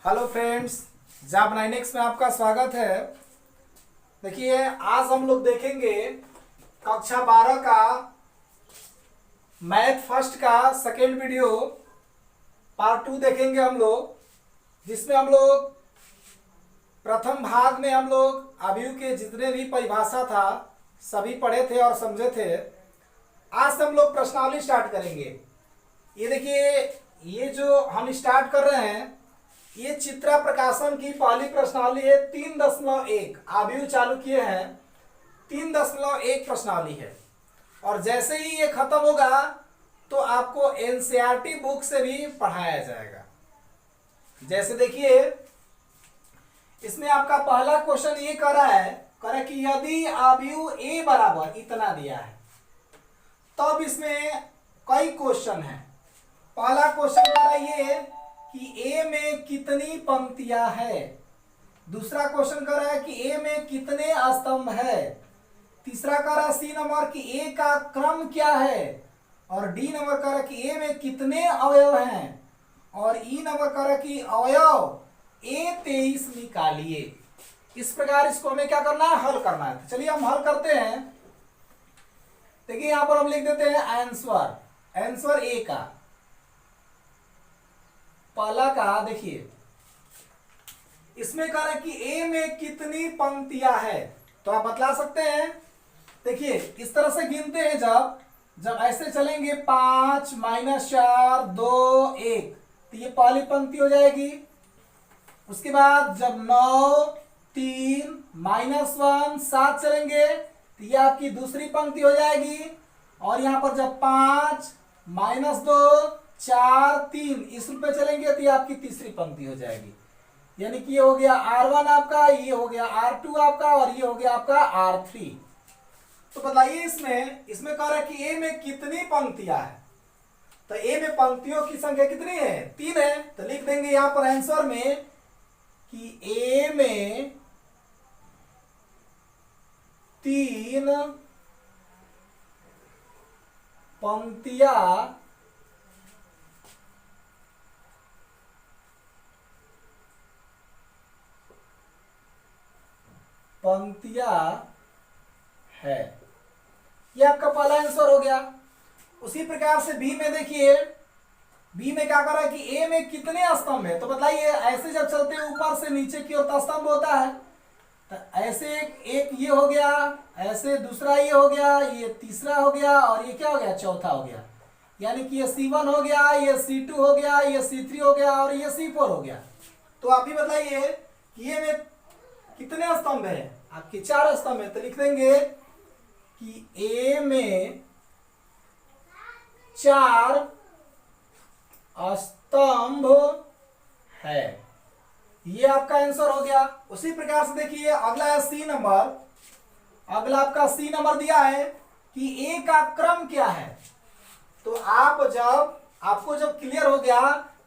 Hello friends, job 9X में आपका स्वागत है। देखिए, आज हम लोग देखेंगे कक्षा 12 का मैथ फर्स्ट का सेकेंड वीडियो पार्ट 2 देखेंगे हम लोग, जिसमें हम लोग प्रथम भाग में हम लोग अवयव के जितने भी परिभाषा था सभी पढ़े थे और समझे थे। आज से हम लोग प्रश्नावली स्टार्ट करेंगे। ये देखिए, ये जो हम स्टार्ट कर रहे हैं ये चित्रा प्रकाशन की पहली प्रश्नावली है। 3.1 अवयव चालू किए हैं, 3.1 प्रश्नावली है। और जैसे ही ये खत्म होगा तो आपको एनसीईआरटी बुक से भी पढ़ाया जाएगा। जैसे देखिए, इसमें आपका पहला क्वेश्चन ये कर रहा है कि यदि अवयव ए बराबर इतना दिया है, तब इसमें कई क्वेश्चन है। पहला क्वेश्चन कर रहा है ये कि ए में कितनी पंक्तियां है। दूसरा क्वेश्चन कर रहा है कि ए में कितने स्तंभ है। तीसरा कर रहा है सी नंबर कि ए का क्रम क्या है। और डी नंबर कर रहा है कि ए में कितने अवयव हैं। और ई नंबर कर रहा है कि अवयव A23 निकालिए। इस प्रकार इसको हमें क्या करना है, हल करना है। तो चलिए हम हल करते हैं। देखिए, यहां पर हम लिख देते हैं आंसर ए का। पहला का देखिए, इसमें कह रहा है कि ए में कितनी पंक्तियां है, तो आप बतला सकते हैं। देखिए, इस तरह से गिनते हैं, जब ऐसे चलेंगे 5 -4 2 1, तो ये पहली पंक्ति हो जाएगी। उसके बाद जब 9 3 -1 7 चलेंगे तो ये आपकी दूसरी पंक्ति हो जाएगी। और यहां पर जब 5 -2 4 3 इस रूप में चलेंगे तो ये आपकी तीसरी पंक्ति हो जाएगी। यानी कि ये हो गया R1 आपका, ये हो गया R2 आपका, और ये हो गया आपका R3। तो बताइए, इसमें कह रहा है कि ए में कितनी पंक्तियां है। तो ए में पंक्तियों की संख्या कितनी है, 3 है। तो लिख देंगे यहां पर आंसर में कि ए में 3 पंक्तियां है। ये आपका पहला आंसर हो गया। उसी प्रकार से बी में देखिए, बी में क्या कर रहा है कि ए में कितने स्तंभ है। तो बताइए, ऐसे जब चलते हैं ऊपर से नीचे की ओर तो स्तंभ होता है। तो ऐसे एक ये हो गया, ऐसे दूसरा ये हो गया, ये तीसरा हो गया, और ये क्या हो गया, चौथा हो गया। यानी कि ये C1 हो गया, ये C2 हो गया, ये C3 हो गया, और ये C4 हो गया। तो आप ही बताइए कि ये में कितने स्तंभ है। आपके 4 स्तंभ है। तो लिख देंगे कि ए में 4 स्तंभ है। ये आपका आंसर हो गया। उसी प्रकार से देखिए, अगला है सी नंबर। अगला आपका सी नंबर दिया है कि ए का क्रम क्या है। तो आपको जब क्लियर हो गया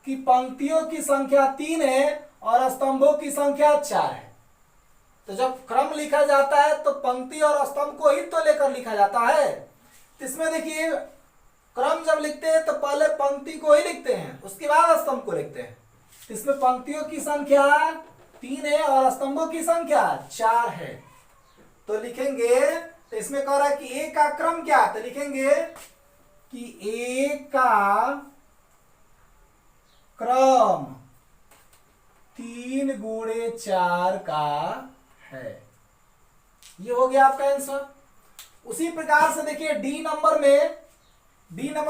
कि पंक्तियों की संख्या 3 है और स्तंभों की संख्या 4 है, तो जब क्रम लिखा जाता है तो पंक्ति और स्तंभ को ही तो लेकर लिखा जाता है। तो इसमें देखिए, क्रम जब लिखते हैं तो पहले पंक्ति को ही लिखते हैं, उसके बाद स्तंभ को लिखते हैं। तो इसमें पंक्तियों की संख्या 3 है और स्तंभों की संख्या 4 है। तो लिखेंगे, तो इसमें कह रहा है कि ए का क्रम क्या है। तो लिखेंगे कि ए का क्रम 3 × 4 का है। ये हो गया आपका आंसर। उसी प्रकार से देखिए, डी नंबर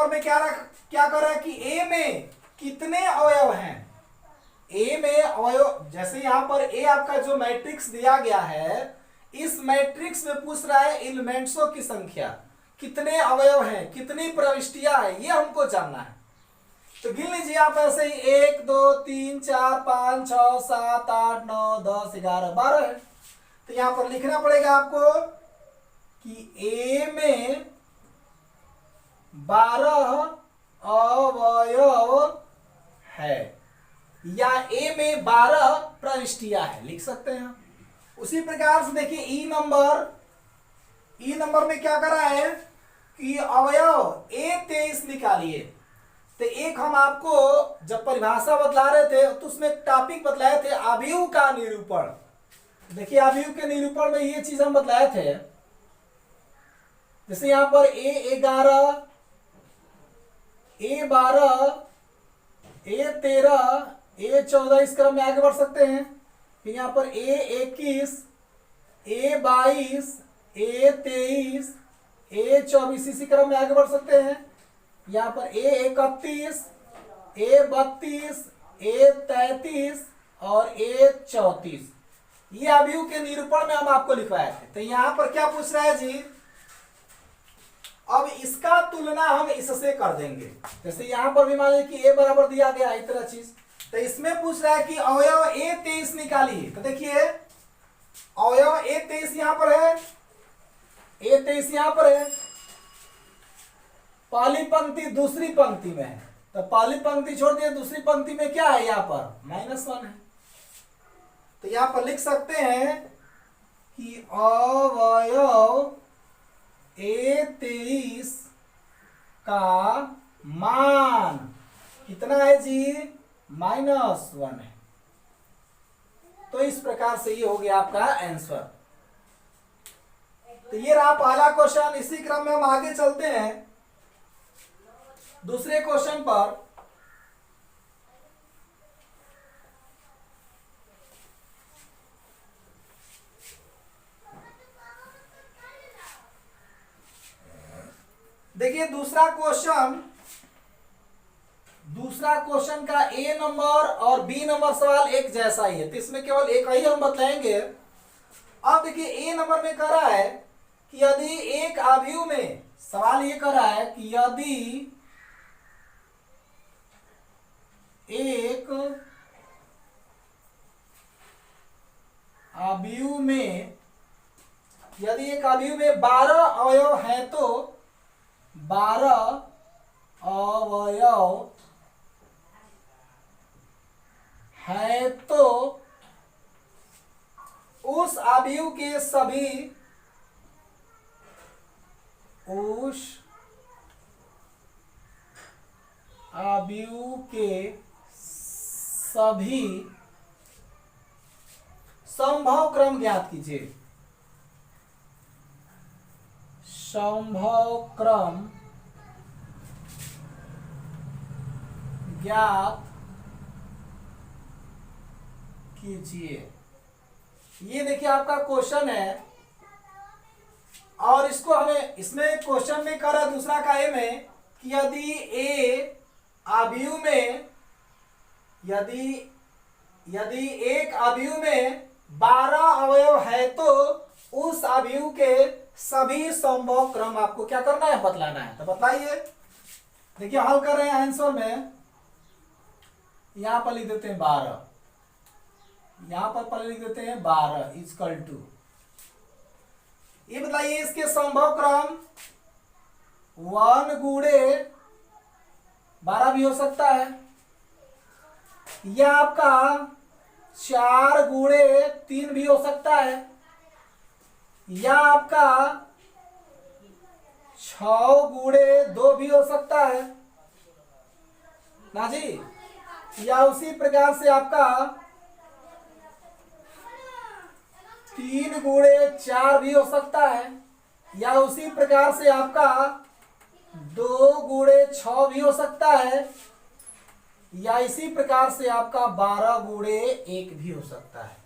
में क्या कर रहा है कि ए में कितने अवयव हैं। ए में अवयव, जैसे यहां पर ए आपका जो मैट्रिक्स दिया गया है, इस मैट्रिक्स में पूछ रहा है एलिमेंट्सों की संख्या, कितने अवयव हैं, कितनी प्रविष्टियां हैं, ये हमको जानना है। तो गिन लीजिए आप ऐसे ही 1 2 3 4 5 6 7 8 9 10 11 12 है। तो यहां पर लिखना पड़ेगा आपको कि ए में 12 अवयव है, या ए में 12 प्रविष्टियां है, लिख सकते हैं। उसी प्रकार से देखिए, ई नंबर में क्या कर रहा है कि अवयव A23 निकालिए। तो एक हम आपको जब परिभाषा बतला रहे थे तो उसमें एक टॉपिक बतलाए थे अवयव का निरूपण। देखिए अवयव के निरूपण में ये चीज हम बतलाए थे, जैसे यहां पर A11 A12 A13 A14 इस क्रम में आगे बढ़ सकते हैं। फिर यहाँ पर A21 A22 A23 A24 इसी क्रम में आगे बढ़ सकते हैं। यहाँ पर A31 A32 A33 और A34 ये अवयव के निरूपण में हम आपको लिखवाए थे। तो यहाँ पर क्या पूछ रहा है जी, अब इसका तुलना हम इससे कर देंगे। जैसे यहाँ पर भी मान लीजिए कि A बराबर दिया गया है, इस तरह चीज, तो इसमें पूछ रहा है कि अवयव A23 निकालिए। तो देखिए अवयव A23 यहां पर है, A23 यहां पर है, पहली पंक्ति दूसरी पंक्ति में है, तो पहली पंक्ति छोड़ दिए, दूसरी पंक्ति में क्या है, यहाँ पर -1 है। तो यहां पर लिख सकते हैं कि अवयव A23 का मान कितना है जी, -1 है। तो इस प्रकार से ये हो गया आपका आंसर। तो ये रहा पहला क्वेश्चन। इसी क्रम में हम आगे चलते हैं दूसरे क्वेश्चन पर। देखिए दूसरा क्वेश्चन का A नंबर और B नंबर सवाल एक जैसा ही है, तो इसमें केवल एक ही हम बताएंगे। अब देखिए A नंबर में कह रहा है कि यदि एक अवयव में, सवाल ये कर रहा है कि यदि एक अवयव में 12 अवयव हैं तो 12 अवयव है तो उस अवयव के सभी संभव क्रम ज्ञात कीजिए। संभव क्रम ज्ञात कीजिए। ये देखिए आपका क्वेश्चन है, और इसको हमें, इसमें क्वेश्चन में करा दूसरा का ए में कि यदि ए अवयव में, यदि एक अवयव में 12 अवयव है तो उस अवयव के सभी संभव क्रम आपको क्या करना है, बतलाना है। तो बताइए। देखिए हल कर रहे हैं आंसर में, यहां पर लिख देते हैं 12, यहां पर पहले लिख देते हैं 12 इक्वल टू, ये बताइए इसके संभव क्रम 1 गुणे 12 भी हो सकता है, यह आपका 4 गुणे 3 भी हो सकता है, या आपका 6 गुणे 2 भी हो सकता है ना जी, या उसी प्रकार से आपका 3 गुणे 4 भी हो सकता है, या उसी प्रकार से आपका 2 गुणे 6 भी हो सकता है, या इसी प्रकार से आपका 12 गुणे 1 भी हो सकता है।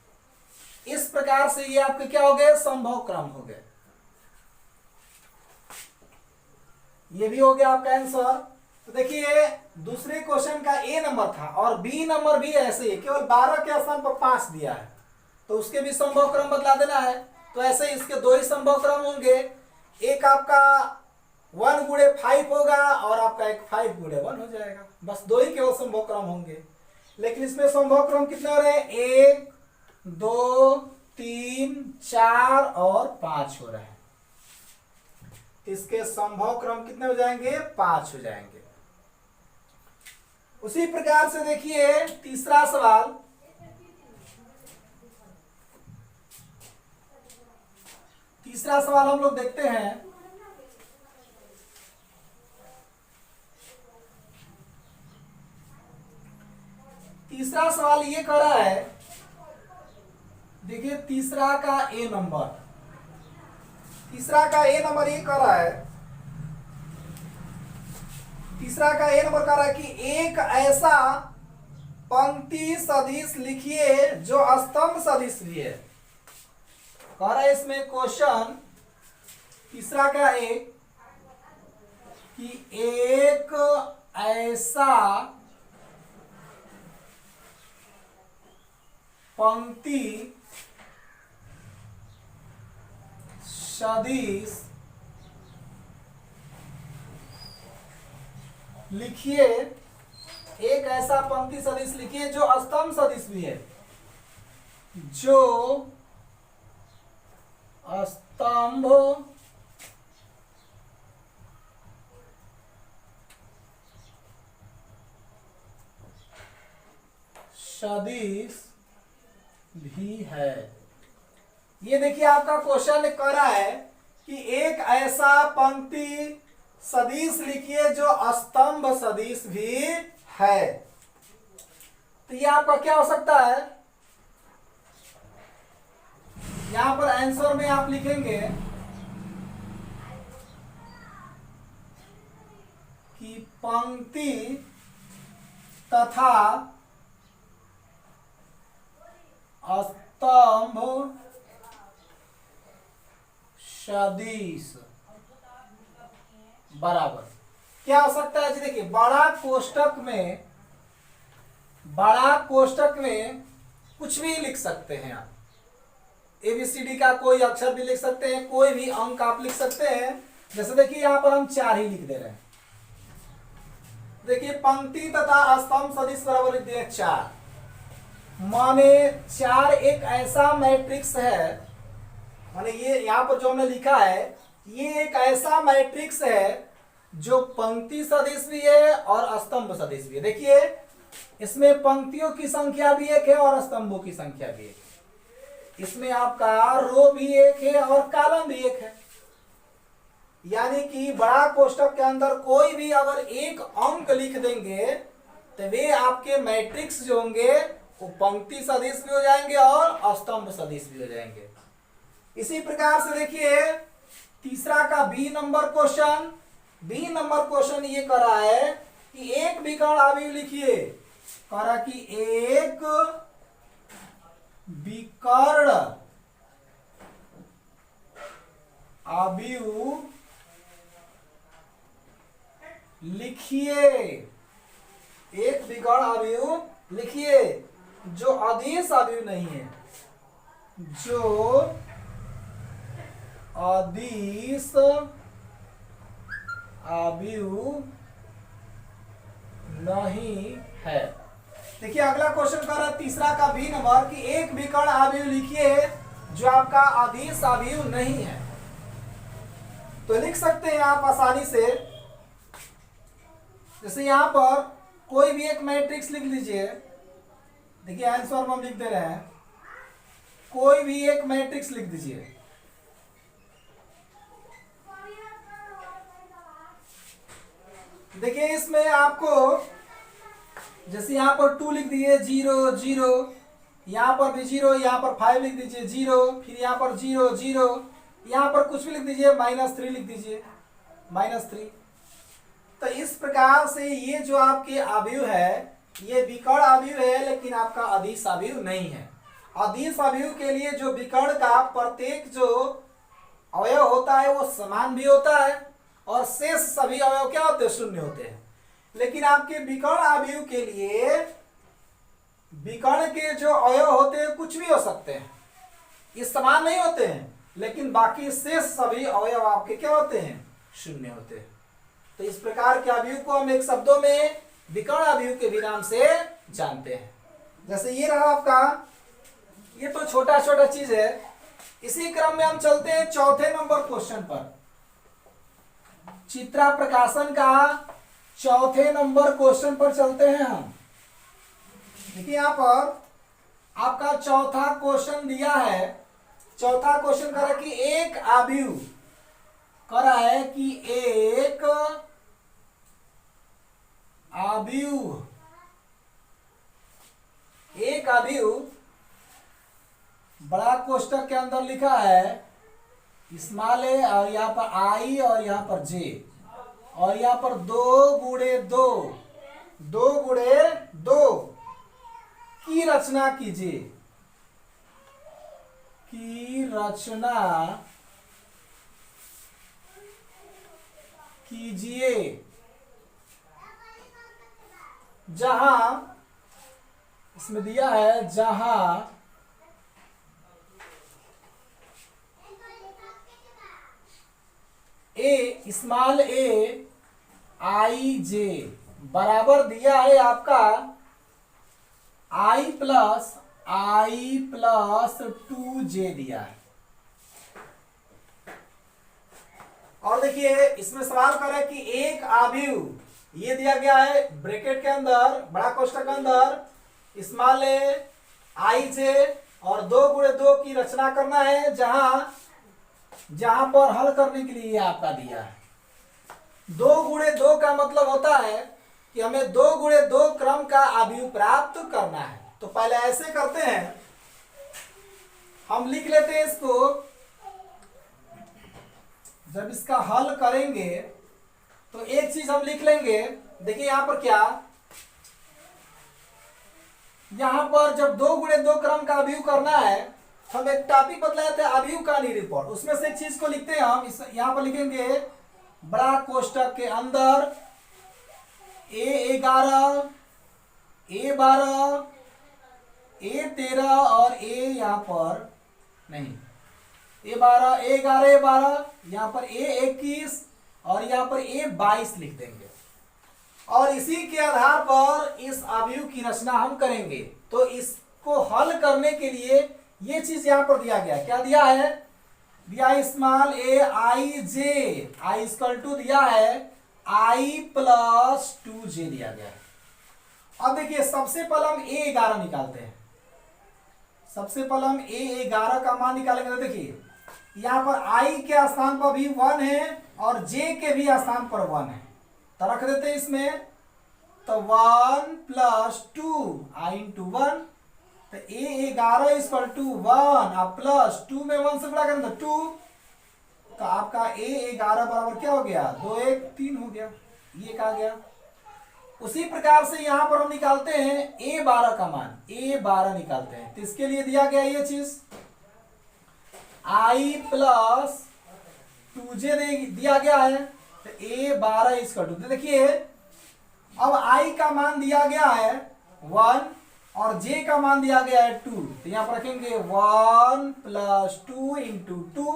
इस प्रकार से ये आपके क्या हो गए, संभव क्रम हो गए। ये भी हो गया आपका आंसर। तो देखिए दूसरे क्वेश्चन का ए नंबर था और बी नंबर भी ऐसे ही, केवल 12 के स्थान पर 5 दिया है, तो उसके भी संभव क्रम बदला देना है। तो ऐसे इसके 2 ही संभव क्रम होंगे, एक आपका 1 गुणे 5 होगा और आपका एक 5 गुणे 1 हो जाएगा। बस 2 ही केवल संभव क्रम होंगे, लेकिन इसमें संभव क्रम कितने हो रहे हैं, 1 2 3 4 और 5 हो रहे हैं। इसके संभव क्रम कितने हो जाएंगे, 5 हो जाएंगे। उसी प्रकार से देखिए तीसरा सवाल, हम लोग देखते हैं। तीसरा सवाल ये कर रहा है, देखिए तीसरा का ए नंबर ये कर रहा है, तीसरा का ए नंबर कर रहा है कि एक ऐसा पंक्ति सदिश लिखिए जो स्तंभ सदिश भी है। कह रहा है इसमें क्वेश्चन तीसरा का एक कि एक ऐसा पंक्ति सदिश लिखिए, एक ऐसा पंक्ति सदिश लिखिए जो स्तंभ सदिश भी है, जो स्तंभ सदिश भी है। ये देखिए आपका क्वेश्चन कर रहा है कि एक ऐसा पंक्ति सदिश लिखिए जो स्तंभ सदिश भी है। तो ये आपका क्या हो सकता है, यहां पर आंसर में आप लिखेंगे कि पंक्ति तथा स्तंभ सदिश बराबर क्या हो सकता है जी। देखिए बड़ा कोष्टक में कुछ भी लिख सकते हैं आप, ABCD का कोई अक्षर भी लिख सकते हैं, कोई भी अंक आप लिख सकते हैं। जैसे देखिए यहां पर हम 4 ही लिख दे रहे हैं। देखिए पंक्ति तथा स्तंभ सदिश बराबर लिख दिए 4, माने 4 एक ऐसा मैट्रिक्स है, माने ये यहां पर जो हमने लिखा है ये एक ऐसा मैट्रिक्स है जो पंक्ति सदिश भी है और स्तंभ सदिश भी है। देखिए इसमें पंक्तियों की संख्या भी एक है और स्तंभों की संख्या भी एक है, इसमें आपका रो भी एक है और कॉलम भी एक है। यानी कि बड़ा कोष्टक के अंदर कोई भी अगर एक अंक लिख देंगे तो वे आपके मैट्रिक्स जो होंगे वो पंक्ति सदिश भी हो जाएंगे और स्तंभ सदिश भी हो जाएंगे। इसी प्रकार से देखिए तीसरा का बी नंबर क्वेश्चन ये कर रहा है कि एक विकर्ण अवयव लिखिए, कह रहा कि एक विकर्ण अवयव लिखिए, एक विकर्ण अवयव लिखिए जो अदिश अवयव नहीं है, जो अदिश अवयव नहीं है। देखिए अगला क्वेश्चन कर रहा है तीसरा का बी नंबर कि एक विकर्ण अवयव लिखिए जो आपका अदिश अवयव नहीं है। तो लिख सकते हैं आप आसानी से, जैसे यहां पर कोई भी एक मैट्रिक्स लिख लीजिए। देखिए आंसर हम लिख दे रहे हैं, कोई भी एक मैट्रिक्स लिख दीजिए। देखिए इसमें आपको जैसे यहां पर 2 लिख दिए 0 0, यहां पर भी 0, यहां पर 5 लिख दीजिए 0, फिर यहां पर 0 0, यहां पर कुछ भी लिख दीजिए -3 लिख दीजिए -3। तो इस प्रकार से ये जो आपके अवयव है ये विकर्ण अवयव है, लेकिन आपका अदिश अवयव नहीं है। अदिश अवयव के लिए जो विकर्ण का प्रत्येक जो अवयव होता है वो समान भी होता है और शेष सभी अवयव क्या होते हैं, शून्य होते हैं। लेकिन आपके विकर्ण अवयव के लिए विकर्ण के जो अवयव होते हैं कुछ भी हो सकते हैं, ये समान नहीं होते हैं, लेकिन बाकी शेष सभी अवयव आपके क्या होते हैं, शून्य होते हैं। तो इस प्रकार के अवयव को हम एक शब्दों में विकर्ण अवयव के भी नाम से जानते हैं। जैसे ये रहा आपका, ये तो छोटा छोटा चीज है। इसी क्रम में हम चलते हैं चौथे नंबर क्वेश्चन पर। चित्रा प्रकाशन का चौथे नंबर क्वेश्चन पर चलते हैं हम। देखिए यहां पर आपका चौथा क्वेश्चन दिया है। चौथा क्वेश्चन कह रहा है कि एक अवयव, कह रहा है कि एक अवयव एक अवयव बड़ा कोष्टक के अंदर लिखा है स्मॉल ए और यहाँ पर आई और यहाँ पर जे और यहाँ पर 2 की रचना कीजिए, की रचना कीजिए जहां इसमें दिया है जहां ए स्मॉल ए आई जे बराबर दिया है आपका आई प्लस 2j दिया है। और देखिए इसमें सवाल कर रहा है कि एक अवयव ये दिया गया है ब्रैकेट के अंदर बड़ा कोष्ठक के अंदर स्मॉल ए आई जे और 2 गुणे 2 की रचना करना है जहां पर हल करने के लिए आपका दिया है। 2 गुणे 2 का मतलब होता है कि हमें 2 गुणे 2 क्रम का अवयव प्राप्त करना है। तो पहले ऐसे करते हैं, हम लिख लेते हैं इसको। जब इसका हल करेंगे तो एक चीज हम लिख लेंगे। देखिए यहां पर क्या, यहां पर जब 2 गुणे 2 क्रम का अवयव करना है तो हम एक टॉपिक बतलाए थे अवयव का निरूपण, उसमें से एक चीज को लिखते हैं हम। यहां पर लिखेंगे बड़ा कोष्ठक के अंदर A11 A12 A13 और यहां पर नहीं A12 A11 A12 यहां पर A21 और यहां पर A22 लिख देंगे और इसी के आधार पर इस अवयव की रचना हम करेंगे। तो इसको हल करने के लिए ये चीज यहां पर दिया गया, क्या दिया है, दिया small A I J I equal to दिया है आई प्लस 2j दिया गया है। अब देखिए सबसे पहले हम A11 निकालते हैं। सबसे पहले हम A11 का मान निकालेंगे। तो देखिए यहां पर I के स्थान पर भी 1 है और J के भी स्थान पर 1 है, तो रख देते हैं इसमें। तो 1 प्लस 2 I इंटू 1, तो A11 इक्वल टू 1 और प्लस 2 में 1 से बड़ा करें तो 2, तो आपका A11 बराबर क्या हो गया, 2 1 3 हो गया, ये कहा गया। उसी प्रकार से यहां पर हम निकालते हैं A12 का मान, A12 निकालते हैं। तो इसके लिए दिया गया ये चीज I प्लस 2j दिया गया है। तो A12 इक्वल टू, देखिए अब I का मान दिया गया है 1 और J का मान दिया गया है 2, तो यहां पर रखेंगे 1 प्लस 2 इंटू 2,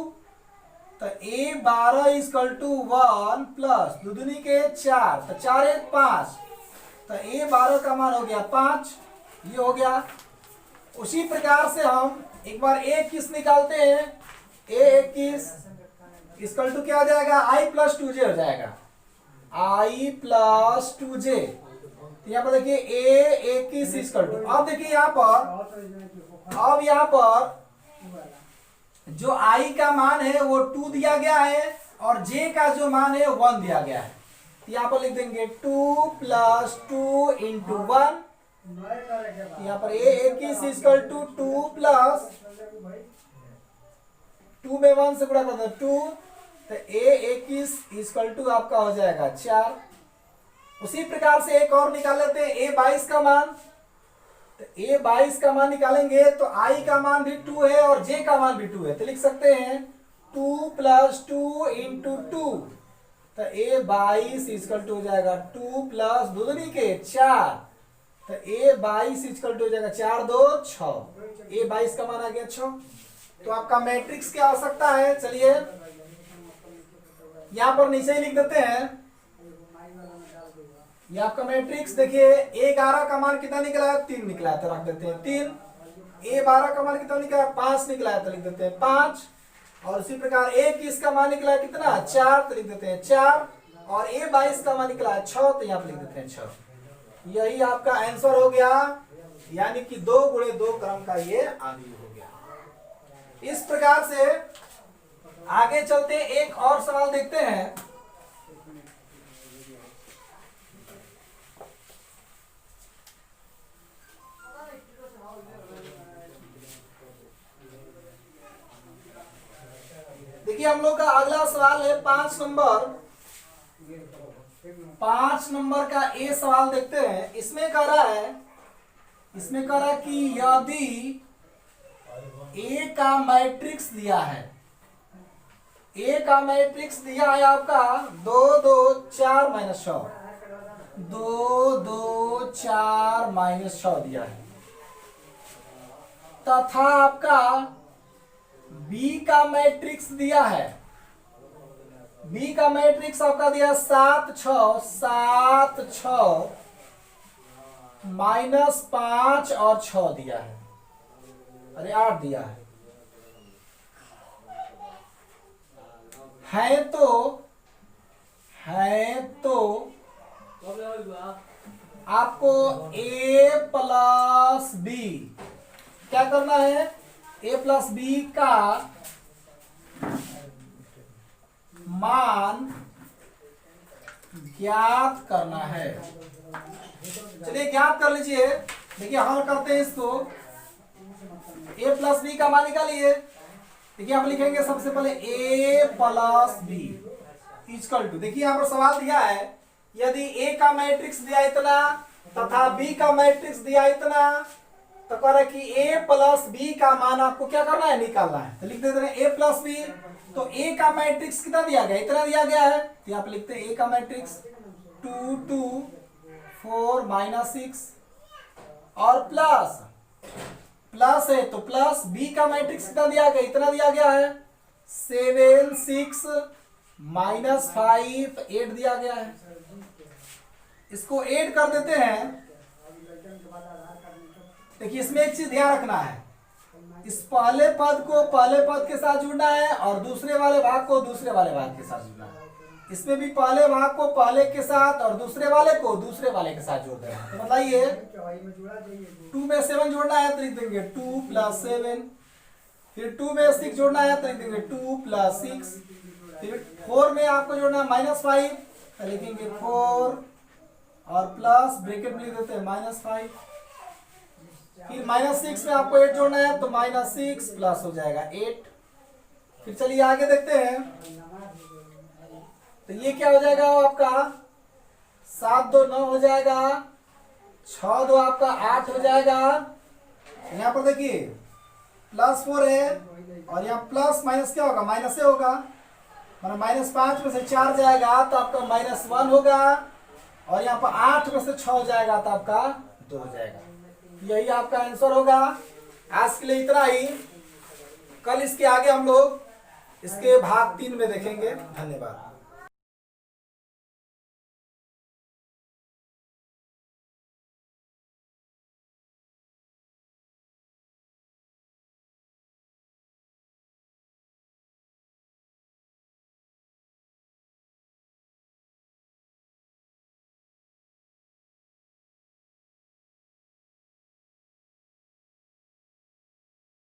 तो A12 इक्वल टू 1 प्लस 2 दूनी के 4, तो 4 1 5, तो A12 का मान हो गया 5, ये हो गया। उसी प्रकार से हम एक बार A21 निकालते हैं। A21 इक्वल टू क्या हो जाएगा, I प्लस 2j हो जाएगा, I प्लस 2j। तो यहाँ पर देखिए A21 इक्वल टू, अब देखिए यहाँ पर जो I का मान है वो 2 दिया गया है और J का जो मान है 1 दिया गया है। तो यहाँ पर लिख देंगे 2 प्लस 2 इंटू 1, यहाँ पर A21 इक्वल टू 2 प्लस 2 में 1 से गुणा कर दो 2, तो A21 इक्वल टू आपका हो जाएगा 4। उसी प्रकार से एक और निकाल लेते हैं A22 का मान। तो A22 का मान निकालेंगे तो I का मान भी 2 है और J का मान भी 2 है, तो लिख सकते हैं 2 प्लस 2 इंटू 2, तो A22 इक्वल टू हो जाएगा 2 प्लस 2 दूनी के 4, तो A22 इक्वल टू हो जाएगा 4 2 6, A22 का मान आ गया 6। तो आपका मैट्रिक्स की आवश्यकता है, चलिए यहां पर नीचे ही लिख देते हैं। ये आपका मैट्रिक्स देखिए A11 का मान कितना निकला है, 3 निकला है, तो रख देते हैं 3। A12 का मान कितना निकला है, 5 निकला है, तो लिख देते हैं 5। और उसी प्रकार A21 का मान निकला है कितना, 4, तो लिख देते हैं 4। और A22 का मान निकला है 6, तो यहाँ पे लिख देते हैं 6। यही आपका आंसर हो गया, यानी कि 2 गुणे 2 क्रम का ये अवयव हो गया। इस प्रकार से आगे चलते एक और सवाल देखते हैं। देखिए हम लोग का अगला सवाल है 5 नंबर का ए सवाल देखते हैं। इसमें कह रहा है कि यदि ए का मैट्रिक्स दिया है, ए का मैट्रिक्स दिया है आपका 2 2 4 माइनस 6, 2 2 4 माइनस 6 दिया है, तथा आपका बी का मैट्रिक्स दिया है, बी का मैट्रिक्स आपका दिया 7 6 माइनस 5 और 6 दिया है, अरे 8 दिया है तो आपको ए प्लस बी क्या करना है, ए प्लस बी का मान ज्ञात करना है। चलिए ज्ञात कर लीजिए। देखिए हल करते हैं इसको। ए प्लस बी का मान निकालिए। देखिए आप लिखेंगे सबसे पहले ए प्लस बी इक्वल टू, देखिए यहाँ पर सवाल दिया है यदि ए का मैट्रिक्स दिया इतना तथा बी का मैट्रिक्स दिया इतना, तो कह रहा है कि ए प्लस बी का मान आपको क्या करना है, निकालना है। तो लिख देते हैं ए प्लस बी। तो ए का मैट्रिक्स कितना दिया गया, इतना दिया गया है, तो यहाँ पे लिखते हैं ए का मैट्रिक्स 2 2 4 माइनस 6 और प्लस है तो प्लस बी का मैट्रिक्स कितना दिया गया, इतना दिया गया है 7 6 माइनस 5 8 दिया गया है। इसको ऐड कर देते हैं। देखिए इसमें एक चीज ध्यान रखना है, इस पहले पद को पहले पद के साथ जुड़ना है और दूसरे वाले भाग को दूसरे वाले भाग के साथ जुड़ना है। इसमें भी पहले भाग को पहले के साथ और दूसरे वाले को दूसरे वाले के साथ जोड़ देना है। तो बताइए 2 में 7 जोड़ना है तो लिख देंगे 2 प्लस 7, फिर 2 में 6 जोड़ना है तो लिख देंगे 2 प्लस 6, फिर 4 में आपको जोड़ना है माइनस 5 तो लिखेंगे 4 और प्लस ब्रैकेट में लिख देते हैं माइनस 5, फिर माइनस 6 में आपको 8 जोड़ना है तो माइनस 6 प्लस हो जाएगा 8। फिर चलिए आगे देखते हैं। तो ये क्या हो जाएगा आपका 7 2 9 हो जाएगा, 6 2 आपका 8 हो जाएगा। यहाँ पर देखिए प्लस 4 है और यहाँ प्लस माइनस क्या होगा, माइनस से होगा, मतलब माइनस 5 में से 4 जाएगा तो आपका माइनस 1 होगा और यहाँ पर 8 में से 6 हो जाएगा तो आपका 2 हो जाएगा। यही आपका आंसर होगा। आज के लिए इतना ही। कल इसके आगे हम लोग इसके भाग 3 में देखेंगे। धन्यवाद।